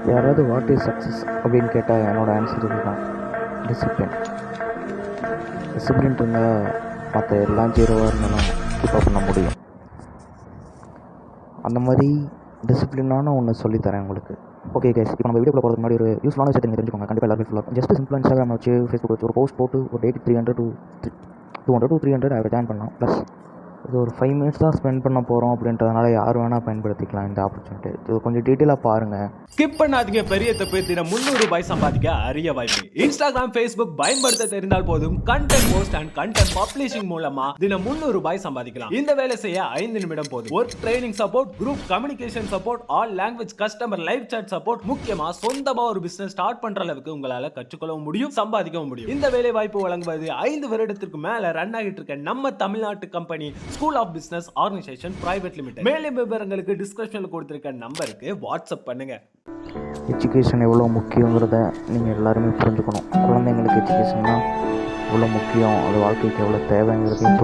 யாராவது what is success அப்படின்னு கேட்டால் என்னோடய ஆன்சர் இதுதான், டிசிப்ளின். டிசிப்ளின் இருந்தால் மற்ற எல்லாம் ஜீரோவாக இருந்தாலும் கீப்பப் பண்ண முடியும். அந்த மாதிரி டிசிப்ளினான ஒன்று சொல்லித்தரேன் உங்களுக்கு. ஓகே கைஸ், இப்போ நம்ம வீடியோக்குள்ள போகிறதுக்கு முன்னாடி ஒரு யூஸ்ஃபுல்லான விஷயத்தை நீங்கள் தெரிஞ்சுக்கோங்க. கண்டிப்பாக எல்லாரும் யூஸ்ஃபுல்லாக ஜஸ்ட் சிம்பிளாக இன்ஸ்டாகிராம் வச்சு, ஃபேஸ்புக் வச்சு ஒரு போஸ்ட் போட்டு ஒரு டேக்கு 200 to 300 அவரை ஜாயின் பண்ணலாம். ப்ளஸ் இது ஒரு 5 மினிட்ஸ் தான் ஸ்பெண்ட் பண்ண போகிறோம் அப்படின்றதுனால யார் வேணால் பயன்படுத்திக்கலாம் இந்த ஆப்பர்ச்சுனிட்டி. இது கொஞ்சம் டீட்டெயிலாக பாருங்கள். ஸ்கிப் பண்ணாதீங்க. பெரிய தப்பு. தினம் 300 ரூபாய் சம்பாதிக்க அரிய வாய்ப்பு. இன்ஸ்டாகிராம், ஃபேஸ்புக் பயன்படுத்த தெரிந்தால் போதும் content post and content publishing மூலமா தினம் 300 ரூபாய் சம்பாதிக்கலாம். இந்த வேலை செய்ய 5 நிமிடம் போதும். Work training support, group communication support, all language customer live chat support, முக்கியமா சொந்தமா ஒரு பிசினஸ் ஸ்டார்ட் பண்ற அளவுக்கு உங்களால கற்றுக்கொள்ளவும் முடியும், சம்பாதிக்கவும் முடியும். இந்த வேலை வாய்ப்பு வழங்குவது 5 வருடத்திற்கு மேல ரன் ஆகிட்டு இருக்க நம்ம தமிழ்நாட்டு company school of business organisation private limited. மேலும் விவரங்களுக்கு டிஸ்கிரிப்ஷன்ல கொடுத்திருக்க நம்பருக்கு வாட்ஸ்அப் பண்ணுங்க. எஜுகேஷன் எவ்வளோ முக்கியங்கிறத நீங்கள் எல்லாருமே புரிஞ்சுக்கணும். குழந்தைங்களுக்கு எஜுகேஷன்னா எவ்வளோ முக்கியம், அது வாழ்க்கைக்கு எவ்வளோ தேவைங்கிறதையும்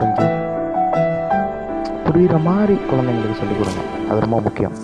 புரிகிற மாதிரி குழந்தைங்களுக்கு சொல்லிக் கொடுங்க. அது ரொம்ப முக்கியம்.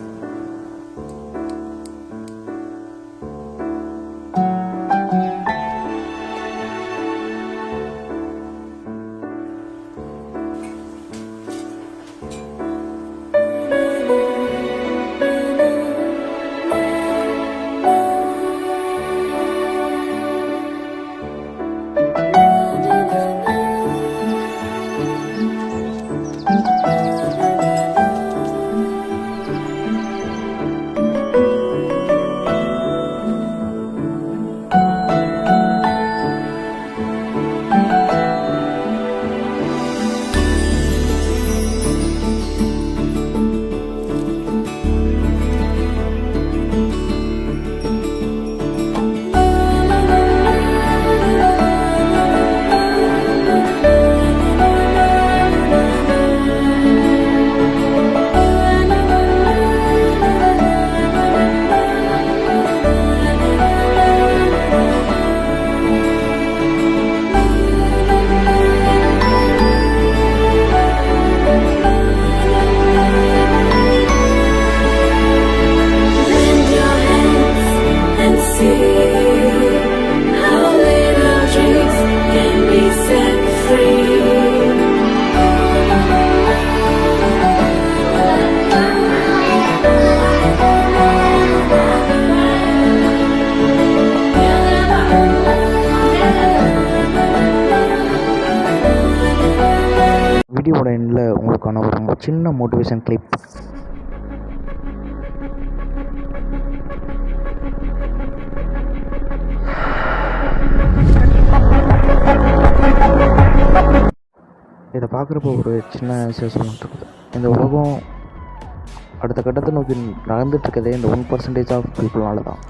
வீடியோட எண்டில் உங்களுக்கான ஒரு சின்ன மோட்டிவேஷன் கிளிப். இதை பார்க்குறப்போ ஒரு சின்ன விஷயம் சொல்லிட்டு, இந்த உலகம் அடுத்த கட்டத்தை நோக்கி நடந்துட்டுருக்கதே இந்த 1% ஆஃப் பீப்புள்னால தான்.